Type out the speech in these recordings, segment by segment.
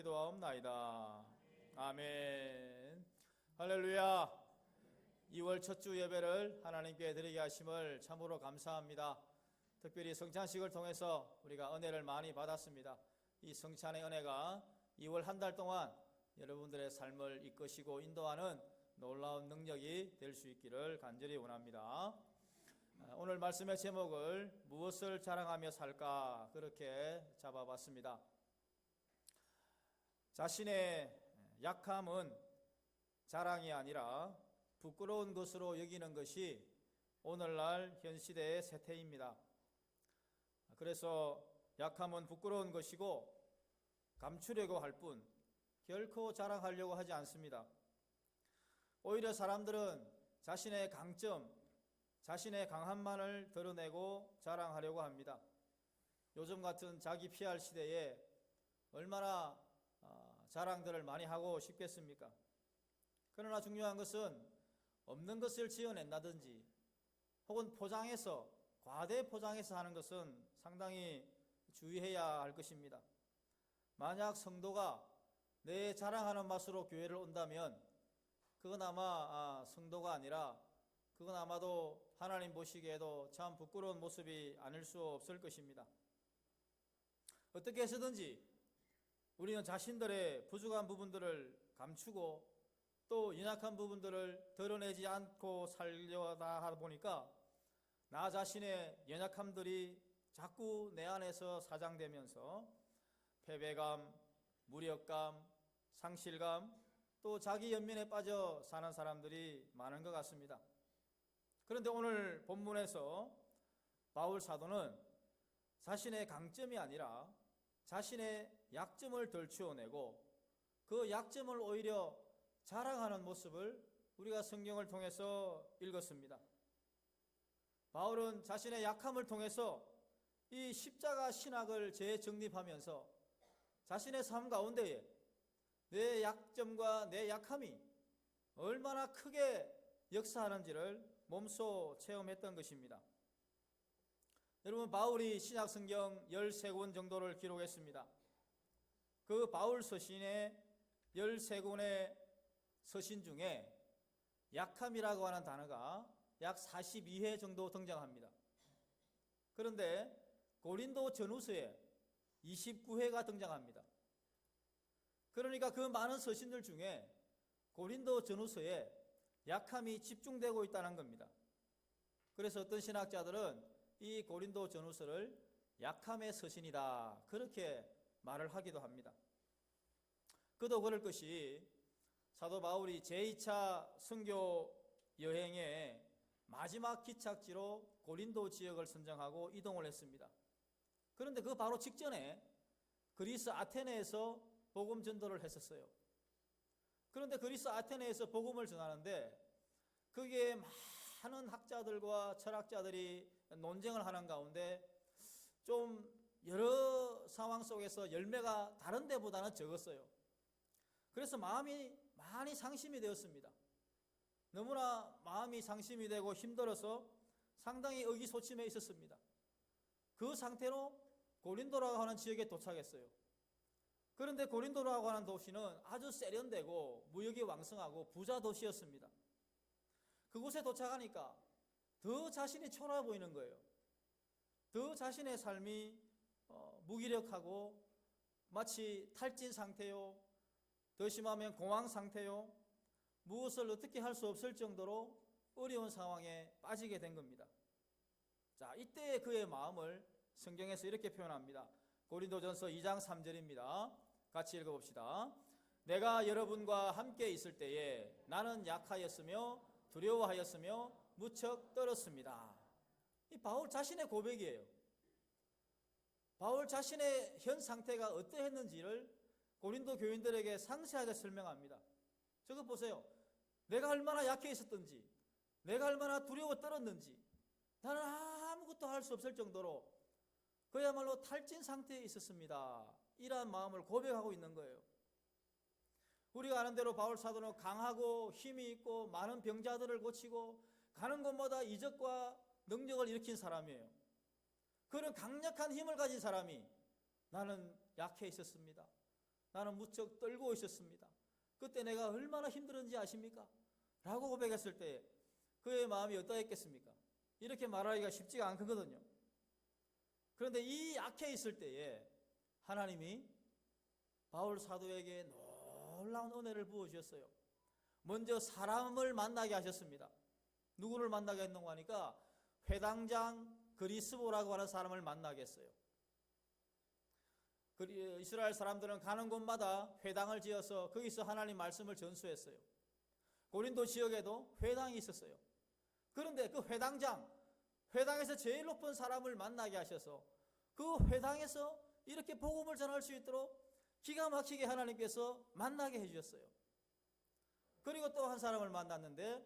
기도하옵나이다. 아멘. 할렐루야. 2월 첫 주 예배를 하나님께 드리게 하심을 참으로 감사합니다. 특별히 성찬식을 통해서 우리가 은혜를 많이 받았습니다. 이 성찬의 은혜가 2월 한 달 동안 여러분들의 삶을 이끄시고 인도하는 놀라운 능력이 될 수 있기를 간절히 원합니다. 오늘 말씀의 제목을 무엇을 자랑하며 살까 그렇게 잡아봤습니다. 자신의 약함은 자랑이 아니라 부끄러운 것으로 여기는 것이 오늘날 현 시대의 세태입니다. 그래서 약함은 부끄러운 것이고 감추려고 할 뿐 결코 자랑하려고 하지 않습니다. 오히려 사람들은 자신의 강점, 자신의 강함만을 드러내고 자랑하려고 합니다. 요즘 같은 자기 PR 시대에 얼마나 자랑들을 많이 하고 싶겠습니까? 그러나 중요한 것은 없는 것을 지어낸다든지 혹은 포장해서 과대 포장해서 하는 것은 상당히 주의해야 할 것입니다. 만약 성도가 내 자랑하는 맛으로 교회를 온다면 그건 아마 성도가 아니라 그건 아마도 하나님 보시기에도 참 부끄러운 모습이 아닐 수 없을 것입니다. 어떻게 해서든지 우리는 자신들의 부족한 부분들을 감추고 또 연약한 부분들을 드러내지 않고 살려다 하다 보니까 나 자신의 연약함들이 자꾸 내 안에서 사장되면서 패배감, 무력감, 상실감, 또 자기 연민에 빠져 사는 사람들이 많은 것 같습니다. 그런데 오늘 본문에서 바울 사도는 자신의 강점이 아니라 자신의 약점을 덜추어내고 그 약점을 오히려 자랑하는 모습을 우리가 성경을 통해서 읽었습니다. 바울은 자신의 약함을 통해서 이 십자가 신학을 재정립하면서 자신의 삶 가운데에 내 약점과 내 약함이 얼마나 크게 역사하는지를 몸소 체험했던 것입니다. 여러분, 바울이 신약 성경 13권 정도를 기록했습니다. 그 바울 서신의 13권의 서신 중에 약함이라고 하는 단어가 약 42회 정도 등장합니다. 그런데 고린도 전후서에 29회가 등장합니다. 그러니까 그 많은 서신들 중에 고린도 전후서에 약함이 집중되고 있다는 겁니다. 그래서 어떤 신학자들은 이 고린도 전후서를 약함의 서신이다 그렇게 말을 하기도 합니다. 그도 그럴 것이 사도 바울이 제2차 선교 여행의 마지막 기착지로 고린도 지역을 선정하고 이동을 했습니다. 그런데 그 바로 직전에 그리스 아테네에서 복음 전도를 했었어요. 그런데 그리스 아테네에서 복음을 전하는데 거기에 많은 학자들과 철학자들이 논쟁을 하는 가운데 좀 여러 상황 속에서 열매가 다른 데보다는 적었어요. 그래서 마음이 많이 상심이 되었습니다. 너무나 마음이 상심이 되고 힘들어서 상당히 의기소침해 있었습니다. 그 상태로 고린도라고 하는 지역에 도착했어요. 그런데 고린도라고 하는 도시는 아주 세련되고 무역이 왕성하고 부자 도시였습니다. 그곳에 도착하니까 더 자신이 초라해 보이는 거예요. 더 자신의 삶이 무기력하고 마치 탈진 상태요, 더 심하면 공황 상태요, 무엇을 어떻게 할 수 없을 정도로 어려운 상황에 빠지게 된 겁니다. 자, 이때의 그의 마음을 성경에서 이렇게 표현합니다. 고린도전서 2장 3절입니다. 같이 읽어봅시다. 내가 여러분과 함께 있을 때에 나는 약하였으며 두려워하였으며 무척 떨었습니다. 이 바울 자신의 고백이에요. 바울 자신의 현 상태가 어떠했는지를 고린도 교인들에게 상세하게 설명합니다. 저거 보세요. 내가 얼마나 약해 있었던지, 내가 얼마나 두려워 떨었는지, 나는 아무것도 할 수 없을 정도로 그야말로 탈진 상태에 있었습니다. 이러한 마음을 고백하고 있는 거예요. 우리가 아는 대로 바울 사도는 강하고 힘이 있고 많은 병자들을 고치고 가는 곳마다 이적과 능력을 일으킨 사람이에요. 그런 강력한 힘을 가진 사람이 나는 약해 있었습니다. 나는 무척 떨고 있었습니다. 그때 내가 얼마나 힘들었는지 아십니까? 라고 고백했을 때 그의 마음이 어떠했겠습니까? 이렇게 말하기가 쉽지가 않거든요. 그런데 이 약해 있을 때에 하나님이 바울 사도에게 놀라운 은혜를 부어주셨어요. 먼저 사람을 만나게 하셨습니다. 누구를 만나게 했는가 하니까 회당장 그리스보라고 하는 사람을 만나게 했어요. 이스라엘 사람들은 가는 곳마다 회당을 지어서 거기서 하나님 말씀을 전수했어요. 고린도 지역에도 회당이 있었어요. 그런데 그 회당에서 제일 높은 사람을 만나게 하셔서 그 회당에서 이렇게 복음을 전할 수 있도록 기가 막히게 하나님께서 만나게 해주셨어요. 그리고 또 한 사람을 만났는데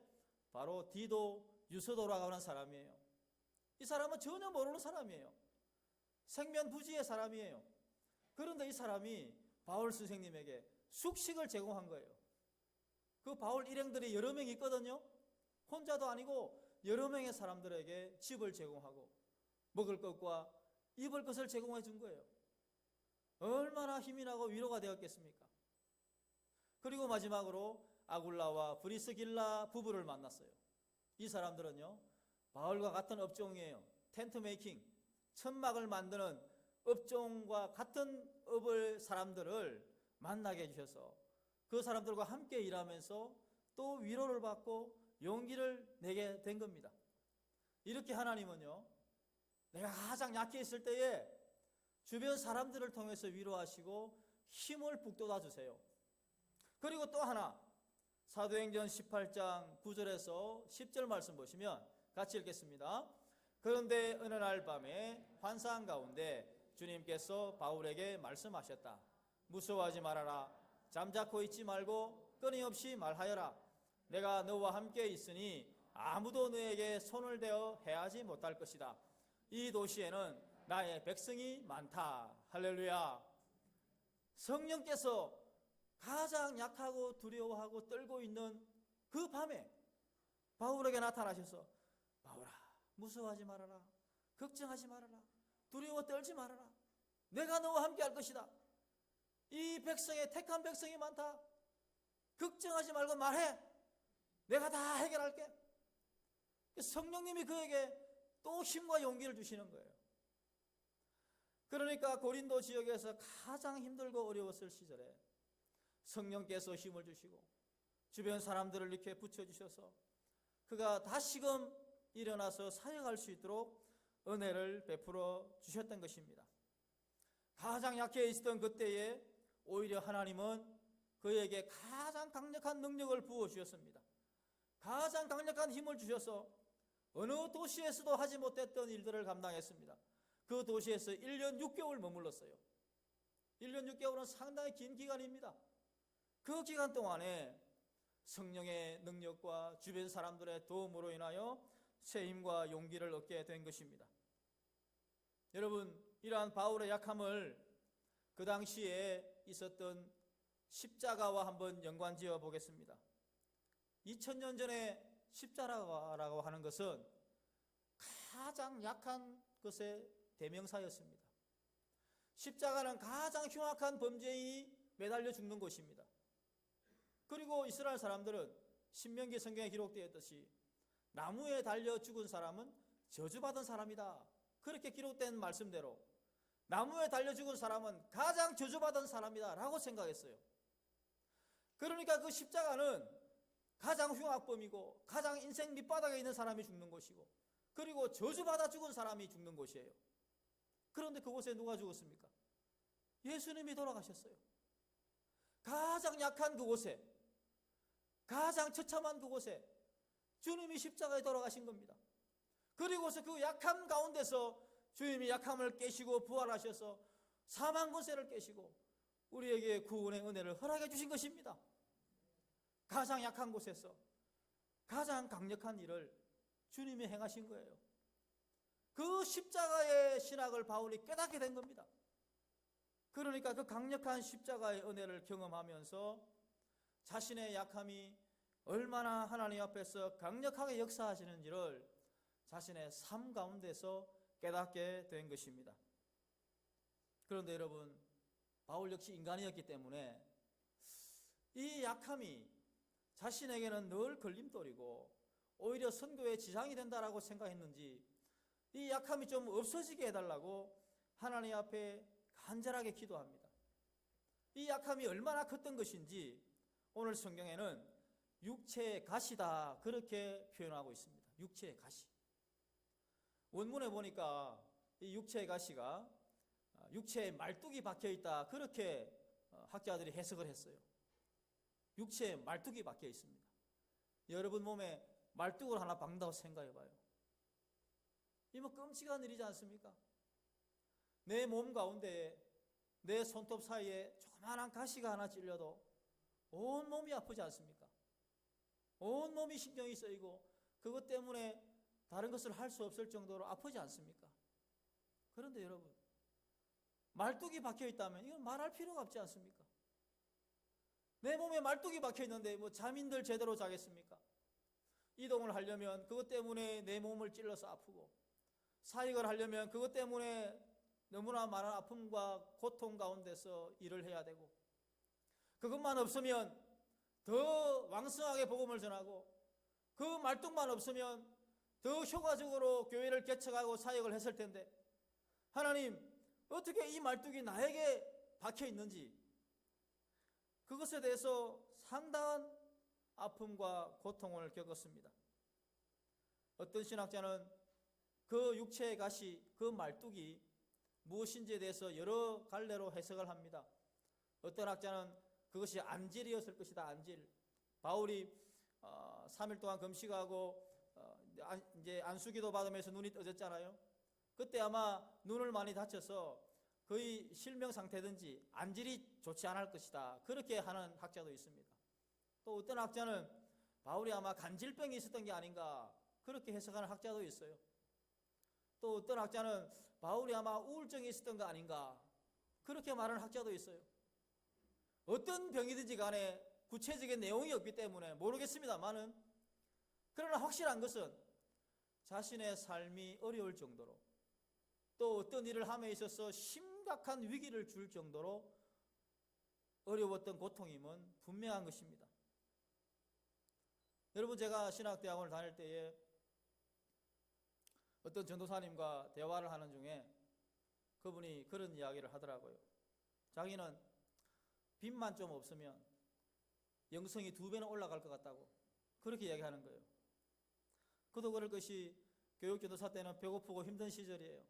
바로 디도 유서도라고 하는 사람이에요. 이 사람은 전혀 모르는 사람이에요. 생면부지의 사람이에요. 그런데 이 사람이 바울 선생님에게 숙식을 제공한 거예요. 그 바울 일행들이 여러 명 있거든요. 혼자도 아니고 여러 명의 사람들에게 집을 제공하고 먹을 것과 입을 것을 제공해 준 거예요. 얼마나 힘이 나고 위로가 되었겠습니까? 그리고 마지막으로 아굴라와 브리스길라 부부를 만났어요. 이 사람들은요, 바울과 같은 업종이에요. 텐트 메이킹, 천막을 만드는 업종과 같은 업을 사람들을 만나게 해주셔서 그 사람들과 함께 일하면서 또 위로를 받고 용기를 내게 된 겁니다. 이렇게 하나님은요, 내가 가장 약해 있을 때에 주변 사람들을 통해서 위로하시고 힘을 북돋아 주세요. 그리고 또 하나, 사도행전 18장 9절에서 10절 말씀 보시면 같이 읽겠습니다. 그런데 어느 날 밤에 환상 가운데 주님께서 바울에게 말씀하셨다. 무서워하지 말아라. 잠자코 있지 말고 끊임없이 말하여라. 내가 너와 함께 있으니 아무도 너에게 손을 대어 해하지 못할 것이다. 이 도시에는 나의 백성이 많다. 할렐루야. 성령께서 가장 약하고 두려워하고 떨고 있는 그 밤에 바울에게 나타나셔서 바울아, 무서워하지 말아라. 걱정하지 말아라. 두려워 떨지 말아라. 내가 너와 함께 할 것이다. 이 백성에 택한 백성이 많다. 걱정하지 말고 말해. 내가 다 해결할게. 성령님이 그에게 또 힘과 용기를 주시는 거예요. 그러니까 고린도 지역에서 가장 힘들고 어려웠을 시절에 성령께서 힘을 주시고 주변 사람들을 이렇게 붙여주셔서 그가 다시금 일어나서 사역할 수 있도록 은혜를 베풀어 주셨던 것입니다. 가장 약해 있었던 그때에 오히려 하나님은 그에게 가장 강력한 능력을 부어주셨습니다. 가장 강력한 힘을 주셔서 어느 도시에서도 하지 못했던 일들을 감당했습니다. 그 도시에서 1년 6개월 머물렀어요. 1년 6개월은 상당히 긴 기간입니다. 그 기간 동안에 성령의 능력과 주변 사람들의 도움으로 인하여 새 힘과 용기를 얻게 된 것입니다. 여러분, 이러한 바울의 약함을 그 당시에 있었던 십자가와 한번 연관지어 보겠습니다. 2000년 전에 십자가라고 하는 것은 가장 약한 것의 대명사였습니다. 십자가는 가장 흉악한 범죄인이 매달려 죽는 곳입니다. 그리고 이스라엘 사람들은 신명기 성경에 기록되어 있듯이 나무에 달려 죽은 사람은 저주받은 사람이다. 그렇게 기록된 말씀대로 나무에 달려 죽은 사람은 가장 저주받은 사람이다 라고 생각했어요. 그러니까 그 십자가는 가장 흉악범이고 가장 인생 밑바닥에 있는 사람이 죽는 곳이고 그리고 저주받아 죽은 사람이 죽는 곳이에요. 그런데 그곳에 누가 죽었습니까? 예수님이 돌아가셨어요. 가장 약한 그곳에, 가장 처참한 그곳에 주님이 십자가에 돌아가신 겁니다. 그리고서 그 약함 가운데서 주님이 약함을 깨시고 부활하셔서 사망 권세를 깨시고 우리에게 구원의 은혜를 허락해 주신 것입니다. 가장 약한 곳에서 가장 강력한 일을 주님이 행하신 거예요. 그 십자가의 신학을 바울이 깨닫게 된 겁니다. 그러니까 그 강력한 십자가의 은혜를 경험하면서 자신의 약함이 얼마나 하나님 앞에서 강력하게 역사하시는지를 자신의 삶 가운데서 깨닫게 된 것입니다. 그런데 여러분, 바울 역시 인간이었기 때문에 이 약함이 자신에게는 늘 걸림돌이고 오히려 선교에 지장이 된다라고 생각했는지 이 약함이 좀 없어지게 해달라고 하나님 앞에 간절하게 기도합니다. 이 약함이 얼마나 컸던 것인지 오늘 성경에는 육체의 가시다 그렇게 표현하고 있습니다. 육체의 가시. 원문에 보니까 이 육체의 가시가 육체에 말뚝이 박혀있다 그렇게 학자들이 해석을 했어요. 육체에 말뚝이 박혀 있습니다. 여러분 몸에 말뚝을 하나 박는다고 생각해봐요. 이거 끔찍한 일이지 않습니까? 내 몸 가운데 내 손톱 사이에 조그마한 가시가 하나 찔려도 온 몸이 아프지 않습니까? 온 몸이 신경이 쓰이고 그것 때문에 다른 것을 할 수 없을 정도로 아프지 않습니까? 그런데 여러분, 말뚝이 박혀 있다면 이건 말할 필요가 없지 않습니까? 내 몸에 말뚝이 박혀 있는데 뭐 잠인들 제대로 자겠습니까? 이동을 하려면 그것 때문에 내 몸을 찔러서 아프고, 사역을 하려면 그것 때문에 너무나 많은 아픔과 고통 가운데서 일을 해야 되고, 그것만 없으면 더 왕성하게 복음을 전하고, 그 말뚝만 없으면 더 효과적으로 교회를 개척하고 사역을 했을 텐데, 하나님 어떻게 이 말뚝이 나에게 박혀 있는지 그것에 대해서 상당한 아픔과 고통을 겪었습니다. 어떤 신학자는 그 육체의 가시, 그 말뚝이 무엇인지에 대해서 여러 갈래로 해석을 합니다. 어떤 학자는 그것이 안질이었을 것이다. 안질. 바울이 3일 동안 금식하고 이제 안수기도 받으면서 눈이 떠졌잖아요. 그때 아마 눈을 많이 다쳐서 거의 실명 상태든지 안질이 좋지 않을 것이다. 그렇게 하는 학자도 있습니다. 또 어떤 학자는 바울이 아마 간질병이 있었던 게 아닌가 그렇게 해석하는 학자도 있어요. 또 어떤 학자는 바울이 아마 우울증이 있었던 거 아닌가 그렇게 말하는 학자도 있어요. 어떤 병이든지 간에 구체적인 내용이 없기 때문에 모르겠습니다만은, 그러나 확실한 것은 자신의 삶이 어려울 정도로, 또 어떤 일을 함에 있어서 심각한 위기를 줄 정도로 어려웠던 고통임은 분명한 것입니다. 여러분, 제가 신학대학원을 다닐 때에 어떤 전도사님과 대화를 하는 중에 그분이 그런 이야기를 하더라고요. 자기는 빚만 좀 없으면 영성이 2배는 올라갈 것 같다고 그렇게 이야기하는 거예요. 그도 그럴 것이 교육전도사 때는 배고프고 힘든 시절이에요.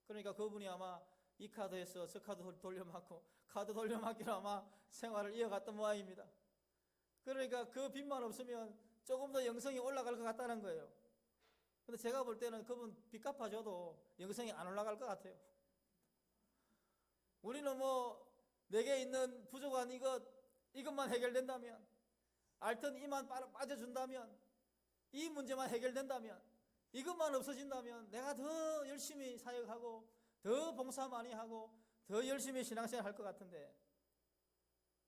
그러니까 그분이 아마 이 카드에서 저 카드 돌려막고 카드 돌려막기로 아마 생활을 이어갔던 모양입니다. 그러니까 그 빚만 없으면 조금 더 영성이 올라갈 것 같다는 거예요. 근데 제가 볼 때는 그분 빚 갚아줘도 영성이 안 올라갈 것 같아요. 우리는 뭐 내게 있는 부족한 이것만 해결된다면, 앓던 이만 빠져준다면, 이 문제만 해결된다면, 이것만 없어진다면 내가 더 열심히 사역하고 더 봉사 많이 하고 더 열심히 신앙생활 할 것 같은데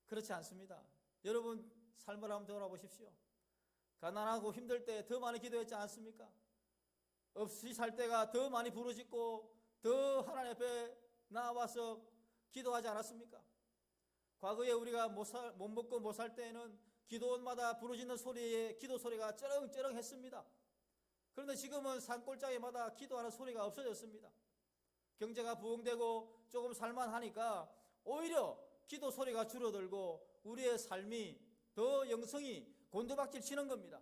그렇지 않습니다. 여러분 삶을 한번 돌아보십시오. 가난하고 힘들 때 더 많이 기도했지 않습니까? 없이 살 때가 더 많이 부르짖고 더 하나님 앞에 나와서 기도하지 않았습니까? 과거에 우리가 못 먹고 못 살 때에는 기도원마다 부르짖는 소리에 기도 소리가 쩌렁쩌렁 했습니다. 그런데 지금은 산골짜기마다 기도하는 소리가 없어졌습니다. 경제가 부흥되고 조금 살만하니까 오히려 기도 소리가 줄어들고 우리의 삶이 더 영성이 곤두박질 치는 겁니다.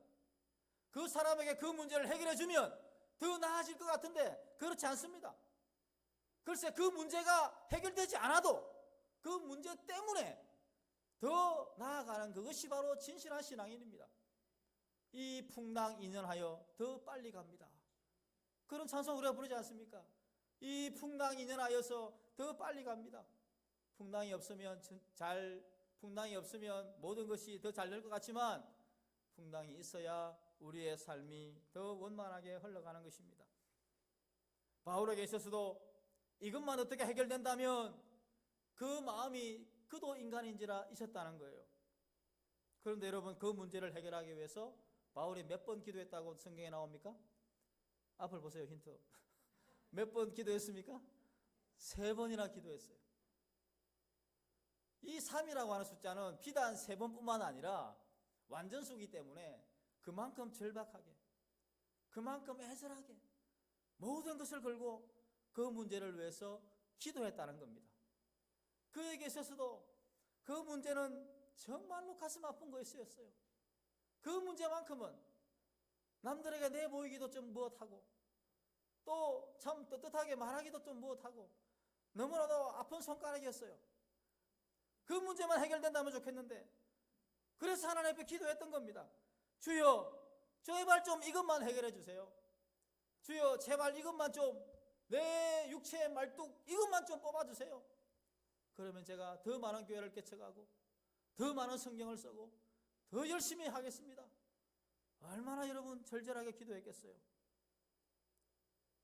그 사람에게 그 문제를 해결해 주면 더 나아질 것 같은데 그렇지 않습니다. 글쎄, 그 문제가 해결되지 않아도 그 문제 때문에 더 나아가는 그것이 바로 진실한 신앙인입니다. 이 풍랑 인연하여 더 빨리 갑니다. 그런 찬송 우리가 부르지 않습니까? 이 풍랑 인연하여서 더 빨리 갑니다. 풍랑이 없으면 모든 것이 더 잘 될 것 같지만 풍랑이 있어야 우리의 삶이 더 원만하게 흘러가는 것입니다. 바울에게 있어서도 이것만 어떻게 해결된다면 그 마음이 그도 인간인지라 있었다는 거예요. 그런데 여러분, 그 문제를 해결하기 위해서 바울이 몇 번 기도했다고 성경에 나옵니까? 앞을 보세요. 힌트. 몇 번 기도했습니까? 3번이나 기도했어요. 이 3이라고 하는 숫자는 비단 3번뿐만 아니라 완전수이기 때문에 그만큼 절박하게, 그만큼 애절하게 모든 것을 걸고 그 문제를 위해서 기도했다는 겁니다. 그에게 있어서도 그 문제는 정말로 가슴 아픈 것이었어요. 그 문제만큼은 남들에게 내보이기도 좀 무엇하고, 또 참 떳떳하게 말하기도 좀 무엇하고, 너무나도 아픈 손가락이었어요. 그 문제만 해결된다면 좋겠는데, 그래서 하나님 앞에 기도했던 겁니다. 주여, 제발 좀 이것만 해결해 주세요. 주여, 제발 이것만 좀, 내 육체의 말뚝 이것만 좀 뽑아주세요. 그러면 제가 더 많은 교회를 개척하고 더 많은 성경을 쓰고 더 열심히 하겠습니다. 얼마나 여러분 절절하게 기도했겠어요.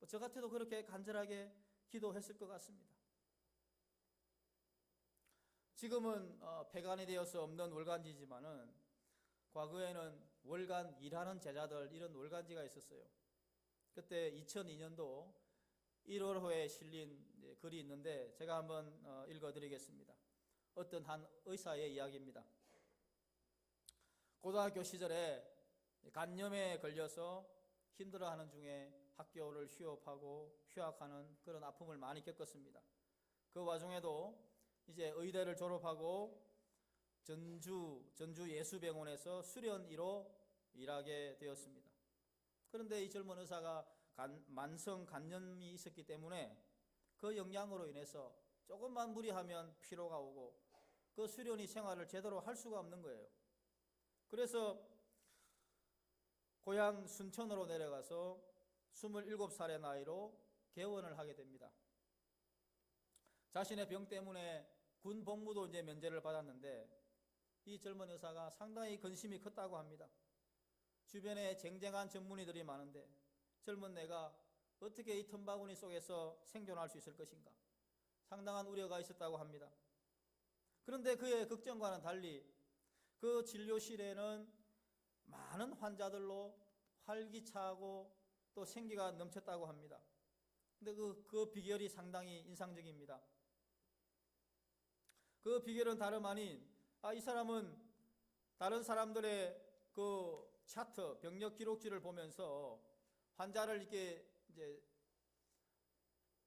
저 같아도 그렇게 간절하게 기도했을 것 같습니다. 지금은 폐간이 되어서 없는 월간지지만은 과거에는 월간 일하는 제자들, 이런 월간지가 있었어요. 그때 2002년도 1월호에 실린 글이 있는데 제가 한번 읽어드리겠습니다. 어떤 한 의사의 이야기입니다. 고등학교 시절에 간염에 걸려서 힘들어하는 중에 학교를 휴학하는 그런 아픔을 많이 겪었습니다. 그 와중에도 이제 의대를 졸업하고 전주 예수병원에서 수련의로 일하게 되었습니다. 그런데 이 젊은 의사가 만성 간염이 있었기 때문에 그 영향으로 인해서 조금만 무리하면 피로가 오고 그 수련의 생활을 제대로 할 수가 없는 거예요. 그래서 고향 순천으로 내려가서 27살의 나이로 개원을 하게 됩니다. 자신의 병 때문에 군 복무도 이제 면제를 받았는데 이 젊은 의사가 상당히 근심이 컸다고 합니다. 주변에 쟁쟁한 전문의들이 많은데 젊은 내가 어떻게 이 틈바구니 속에서 생존할 수 있을 것인가, 상당한 우려가 있었다고 합니다. 그런데 그의 걱정과는 달리 그 진료실에는 많은 환자들로 활기차고 또 생기가 넘쳤다고 합니다. 근데 그 비결이 상당히 인상적입니다. 그 비결은 다름 아닌 이 사람은 다른 사람들의 그 차트, 병력 기록지를 보면서 환자를 이렇게 이제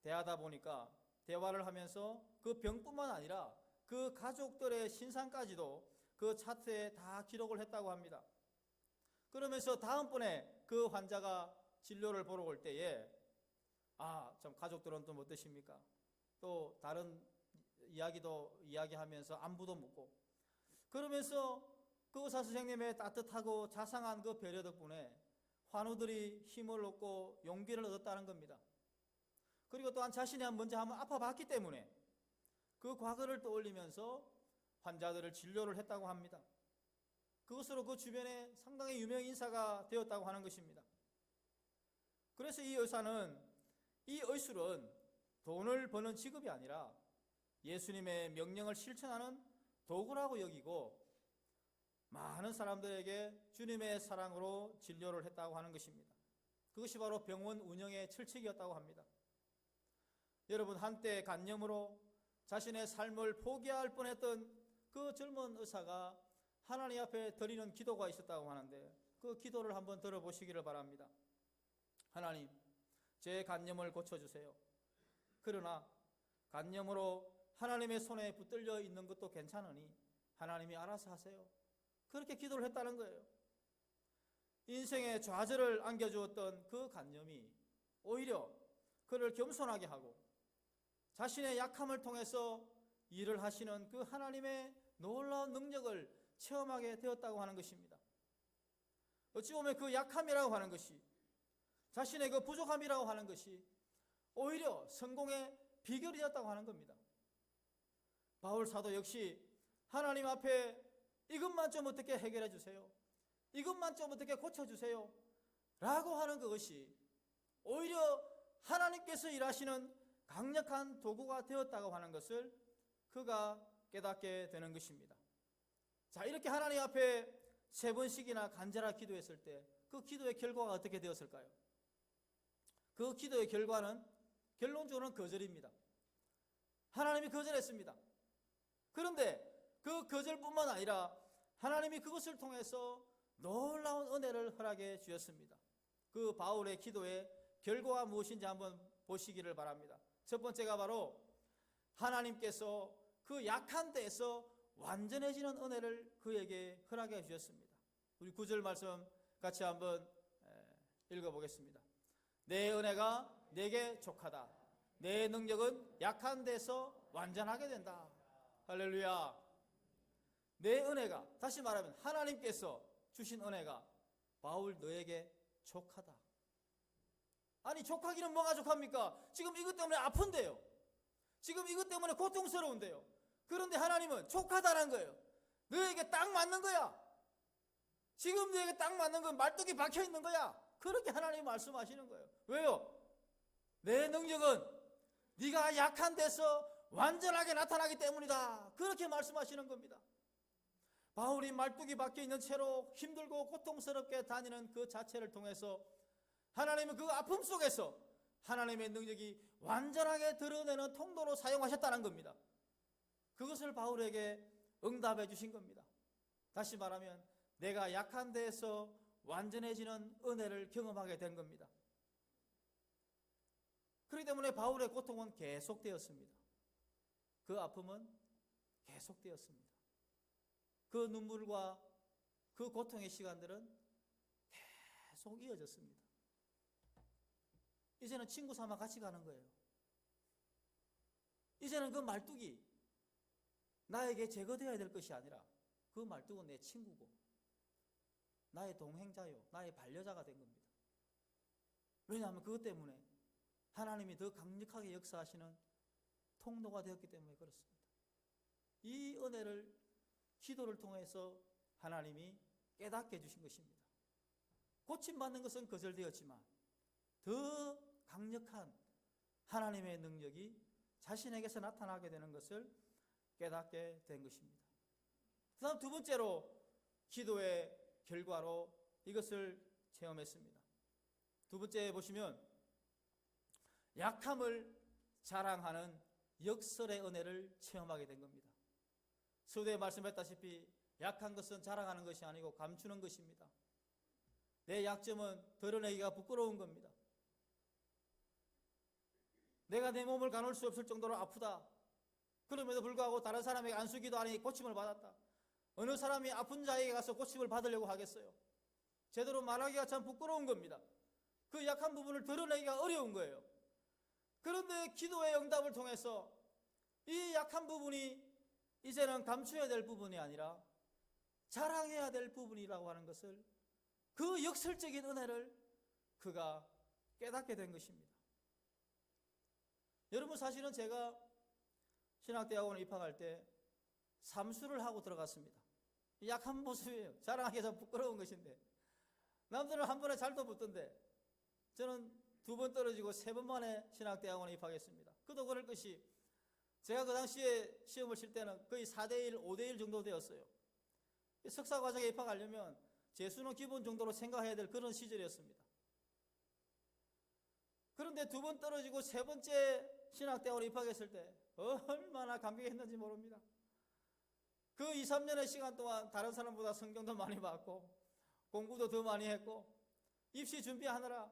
대하다 보니까 대화를 하면서 그 병뿐만 아니라 그 가족들의 신상까지도 그 차트에 다 기록을 했다고 합니다. 그러면서 다음번에 그 환자가 진료를 보러 올 때에 참 가족들은 좀 어떠십니까? 또 다른 이야기도 이야기하면서 안부도 묻고, 그러면서 그 의사 선생님의 따뜻하고 자상한 그 배려 덕분에 환우들이 힘을 얻고 용기를 얻었다는 겁니다. 그리고 또한 자신이 먼저 한번 아파봤기 때문에 그 과거를 떠올리면서 환자들을 진료를 했다고 합니다. 그것으로 그 주변에 상당히 유명 인사가 되었다고 하는 것입니다. 그래서 이 의사는, 이 의술은 돈을 버는 직업이 아니라 예수님의 명령을 실천하는 도구라고 여기고 많은 사람들에게 주님의 사랑으로 진료를 했다고 하는 것입니다. 그것이 바로 병원 운영의 철칙이었다고 합니다. 여러분, 한때 간염으로 자신의 삶을 포기할 뻔했던 그 젊은 의사가 하나님 앞에 드리는 기도가 있었다고 하는데 그 기도를 한번 들어보시기를 바랍니다. 하나님, 제 간염을 고쳐주세요. 그러나 간염으로 하나님의 손에 붙들려 있는 것도 괜찮으니 하나님이 알아서 하세요. 그렇게 기도를 했다는 거예요. 인생의 좌절을 안겨주었던 그 간염이 오히려 그를 겸손하게 하고 자신의 약함을 통해서 일을 하시는 그 하나님의 놀라운 능력을 체험하게 되었다고 하는 것입니다. 어찌 보면 그 약함이라고 하는 것이, 자신의 그 부족함이라고 하는 것이 오히려 성공의 비결이 되었다고 하는 겁니다. 바울 사도 역시 하나님 앞에 이것만 좀 어떻게 해결해 주세요, 이것만 좀 어떻게 고쳐주세요 라고 하는 그것이 오히려 하나님께서 일하시는 강력한 도구가 되었다고 하는 것을 그가 깨닫게 되는 것입니다. 자, 이렇게 하나님 앞에 3번씩이나 간절하게 기도했을 때 그 기도의 결과가 어떻게 되었을까요? 그 기도의 결과는 결론적으로는 거절입니다. 하나님이 거절했습니다. 그런데 그 거절뿐만 아니라 하나님이 그것을 통해서 놀라운 은혜를 허락해 주셨습니다. 그 바울의 기도의 결과가 무엇인지 한번 보시기를 바랍니다. 첫 번째가 바로 하나님께서 그 약한 데에서 완전해지는 은혜를 그에게 허락해 주셨습니다. 우리 9절 말씀 같이 한번 읽어보겠습니다. 내 은혜가 내게 족하다. 내 능력은 약한 데서 완전하게 된다. 할렐루야. 내 은혜가, 다시 말하면 하나님께서 주신 은혜가 바울 너에게 족하다. 아니, 족하기는 뭐가 족합니까? 지금 이것 때문에 아픈데요. 지금 이것 때문에 고통스러운데요. 그런데 하나님은 족하다는 거예요. 너에게 딱 맞는 거야. 지금 너에게 딱 맞는 건 말뚝이 박혀 있는 거야. 그렇게 하나님이 말씀하시는 거예요. 왜요? 내 능력은 네가 약한 데서 완전하게 나타나기 때문이다. 그렇게 말씀하시는 겁니다. 바울이 말뚝이 박혀 있는 채로 힘들고 고통스럽게 다니는 그 자체를 통해서 하나님은 그 아픔 속에서 하나님의 능력이 완전하게 드러내는 통로로 사용하셨다는 겁니다. 그것을 바울에게 응답해 주신 겁니다. 다시 말하면 내가 약한 데에서 완전해지는 은혜를 경험하게 된 겁니다. 그렇기 때문에 바울의 고통은 계속되었습니다. 그 아픔은 계속되었습니다. 그 눈물과 그 고통의 시간들은 계속 이어졌습니다. 이제는 친구 삼아 같이 가는 거예요. 이제는 그 말뚝이 나에게 제거되어야 될 것이 아니라 그 말뚝은 내 친구고 나의 동행자요, 나의 반려자가 된 겁니다. 왜냐하면 그것 때문에 하나님이 더 강력하게 역사하시는 통로가 되었기 때문에 그렇습니다. 이 은혜를 기도를 통해서 하나님이 깨닫게 해주신 것입니다. 고침받는 것은 거절되었지만 더 강력한 하나님의 능력이 자신에게서 나타나게 되는 것을 깨닫게 된 것입니다. 그 다음 두 번째로 기도의 결과로 이것을 체험했습니다. 두 번째 보시면 약함을 자랑하는 역설의 은혜를 체험하게 된 겁니다. 서두에 말씀했다시피 약한 것은 자랑하는 것이 아니고 감추는 것입니다. 내 약점은 드러내기가 부끄러운 겁니다. 내가 내 몸을 가눌 수 없을 정도로 아프다. 그럼에도 불구하고 다른 사람에게 안수기도 하니 고침을 받았다. 어느 사람이 아픈 자에게 가서 고침을 받으려고 하겠어요? 제대로 말하기가 참 부끄러운 겁니다. 그 약한 부분을 드러내기가 어려운 거예요. 그런데 기도의 응답을 통해서 이 약한 부분이 이제는 감춰야 될 부분이 아니라 자랑해야 될 부분이라고 하는 것을, 그 역설적인 은혜를 그가 깨닫게 된 것입니다. 여러분, 사실은 제가 신학대학원에 입학할 때 삼수를 하고 들어갔습니다. 약한 모습이에요. 자랑하기 참 부끄러운 것인데 남들은 한 번에 잘도 붙던데 저는 2번 떨어지고 3번 만에 신학대학원에 입학했습니다. 그도 그럴 것이 제가 그 당시에 시험을 칠 때는 거의 4대1, 5대1 정도 되었어요. 석사 과정에 입학하려면 재수는 기본 정도로 생각해야 될 그런 시절이었습니다. 그런데 2번 떨어지고 3번째 신학대학원에 입학했을 때 얼마나 감격했는지 모릅니다. 그 2, 3년의 시간 동안 다른 사람보다 성경도 많이 봤고 공부도 더 많이 했고 입시 준비하느라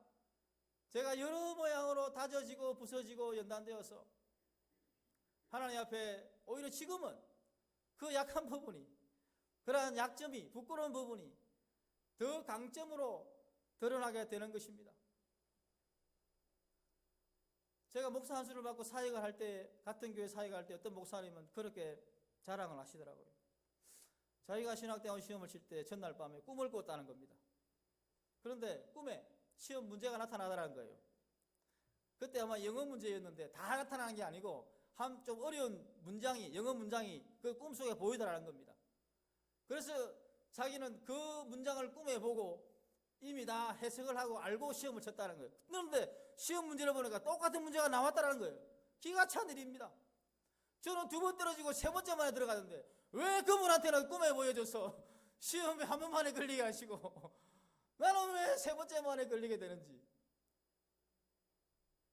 제가 여러 모양으로 다져지고 부서지고 연단되어서 하나님 앞에 오히려 지금은 그 약한 부분이, 그러한 약점이, 부끄러운 부분이 더 강점으로 드러나게 되는 것입니다. 제가 목사 한 수를 받고 사역을 할 때, 같은 교회 사역을 할 때 어떤 목사님은 그렇게 자랑을 하시더라고요. 자기가 신학대학원 시험을 칠 때 전날 밤에 꿈을 꿨다는 겁니다. 그런데 꿈에 시험 문제가 나타나더라는 거예요. 그때 아마 영어 문제였는데 다 나타나는 게 아니고 한 좀 어려운 문장이, 영어 문장이 그 꿈속에 보이더라는 겁니다. 그래서 자기는 그 문장을 꿈에 보고 이미 다 해석을 하고 알고 시험을 쳤다는 거예요. 그런데 시험 문제를 보니까 똑같은 문제가 나왔다는 거예요. 기가 찬 일입니다. 저는 2번 떨어지고 3번째 만에 들어가는데 왜 그분한테는 꿈에 보여줘서 시험에 한 번만에 걸리게 하시고 나는 왜 3번째 만에 걸리게 되는지.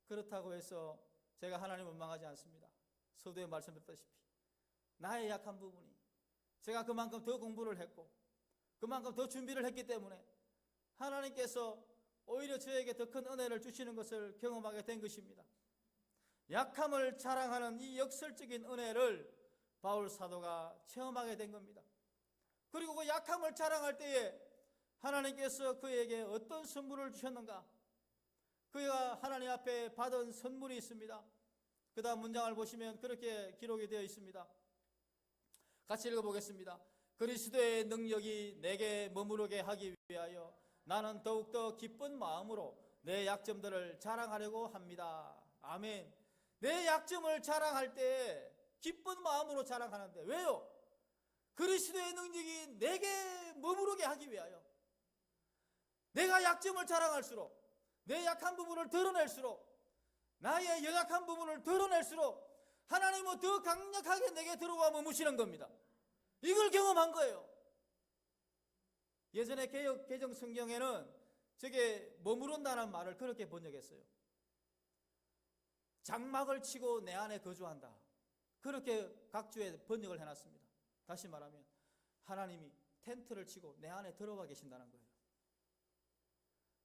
그렇다고 해서 제가 하나님 원망하지 않습니다. 서두에 말씀드렸다시피 나의 약한 부분이, 제가 그만큼 더 공부를 했고 그만큼 더 준비를 했기 때문에 하나님께서 오히려 저에게 더 큰 은혜를 주시는 것을 경험하게 된 것입니다. 약함을 자랑하는 이 역설적인 은혜를 바울 사도가 체험하게 된 겁니다. 그리고 그 약함을 자랑할 때에 하나님께서 그에게 어떤 선물을 주셨는가? 그가 하나님 앞에 받은 선물이 있습니다. 그 다음 문장을 보시면 그렇게 기록이 되어 있습니다. 같이 읽어보겠습니다. 그리스도의 능력이 내게 머무르게 하기 위하여 나는 더욱더 기쁜 마음으로 내 약점들을 자랑하려고 합니다. 아멘. 내 약점을 자랑할 때 기쁜 마음으로 자랑하는데, 왜요? 그리스도의 능력이 내게 머무르게 하기 위하여. 내가 약점을 자랑할수록, 내 약한 부분을 드러낼수록, 나의 연약한 부분을 드러낼수록 하나님은 더 강력하게 내게 들어와 머무시는 겁니다. 이걸 경험한 거예요. 예전에 개정 성경에는 저게 머무른다는 말을 그렇게 번역했어요. 장막을 치고 내 안에 거주한다. 그렇게 각주에 번역을 해놨습니다. 다시 말하면 하나님이 텐트를 치고 내 안에 들어와 계신다는 거예요.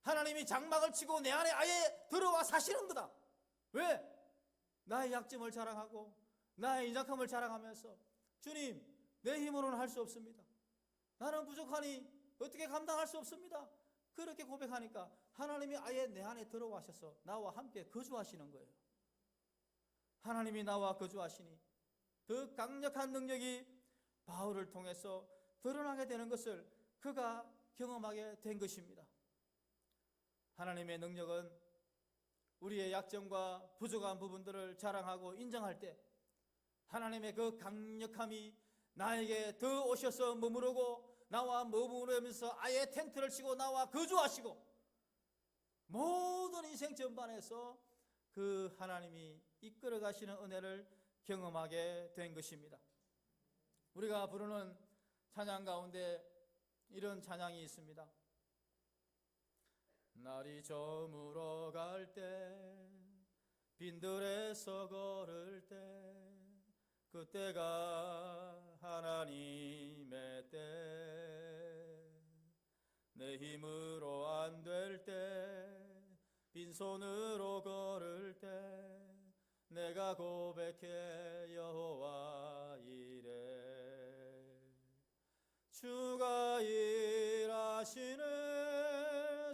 하나님이 장막을 치고 내 안에 아예 들어와 사시는 거다. 왜? 나의 약점을 자랑하고 나의 인약함을 자랑하면서, 주님, 내 힘으로는 할 수 없습니다. 나는 부족하니 어떻게 감당할 수 없습니다. 그렇게 고백하니까 하나님이 아예 내 안에 들어와셔서 나와 함께 거주하시는 거예요. 하나님이 나와 거주하시니 더 강력한 능력이 바울을 통해서 드러나게 되는 것을 그가 경험하게 된 것입니다. 하나님의 능력은 우리의 약점과 부족한 부분들을 자랑하고 인정할 때 하나님의 그 강력함이 나에게 더 오셔서 머무르고 나와 머무르면서 아예 텐트를 치고 나와 거주하시고 모든 인생 전반에서 그 하나님이 이끌어 가시는 은혜를 경험하게 된 것입니다. 우리가 부르는 찬양 가운데 이런 찬양이 있습니다. 날이 저물어 갈 때, 빈들에서 걸을 때, 그때가 하나님의 때. 내 힘으로 안 될 때, 빈손으로 걸을 때, 내가 고백해 여호와 이래. 주가 일하시네,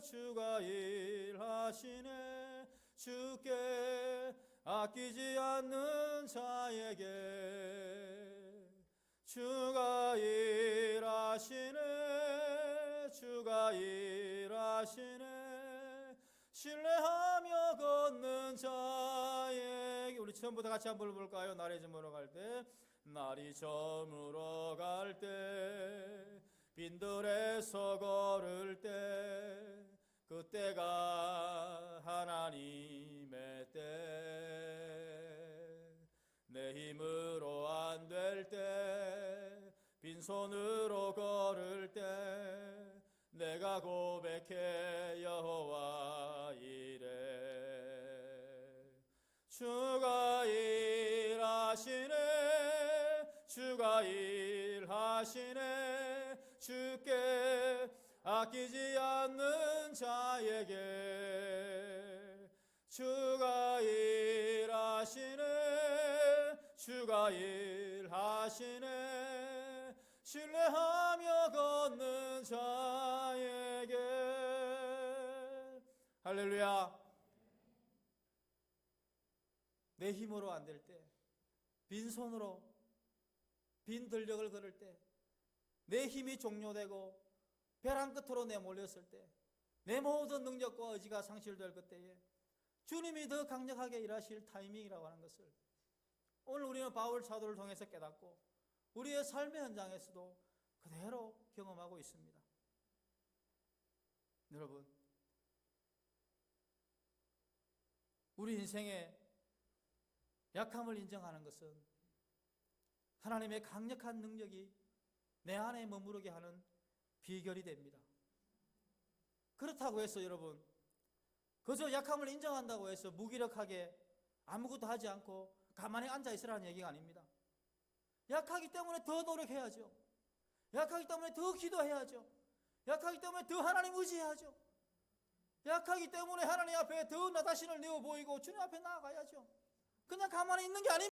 주가 일하시네, 주께 아끼지 않는 자에게. 주가 일하시네, 주가 일하시네, 신뢰하며 걷는 자에게. 우리 처음부터 같이 한번 볼까요? 날이 저물어 갈 때, 날이 저물어 갈 때, 빈들에서 걸을 때, 그때가 하나님의 때. 내 힘으로 안 될 때, 빈손으로 걸을 때, 내가 고백해 여호와 이래. 주가 일하시네, 주가 일하시네, 주께 아끼지 않는 자에게. 주가 일하시네, 주가 일하시네, 신뢰하며 걷는 자에게. 할렐루야. 내 힘으로 안 될 때, 빈손으로 빈 들녘을 걸을 때, 내 힘이 종료되고 벼랑 끝으로 내몰렸을 때, 내 모든 능력과 의지가 상실될 그때에 주님이 더 강력하게 일하실 타이밍이라고 하는 것을 오늘 우리는 바울 사도를 통해서 깨닫고 우리의 삶의 현장에서도 그대로 경험하고 있습니다. 여러분, 우리 인생의 약함을 인정하는 것은 하나님의 강력한 능력이 내 안에 머무르게 하는 비결이 됩니다. 그렇다고 해서 여러분, 그저 약함을 인정한다고 해서 무기력하게 아무것도 하지 않고 가만히 앉아 있으라는 얘기가 아닙니다. 약하기 때문에 더 노력해야죠. 약하기 때문에 더 기도해야죠. 약하기 때문에 더 하나님 의지해야죠. 약하기 때문에 하나님 앞에 더 나 자신을 내어 보이고 주님 앞에 나아가야죠. 그냥 가만히 있는 게 아닙니다.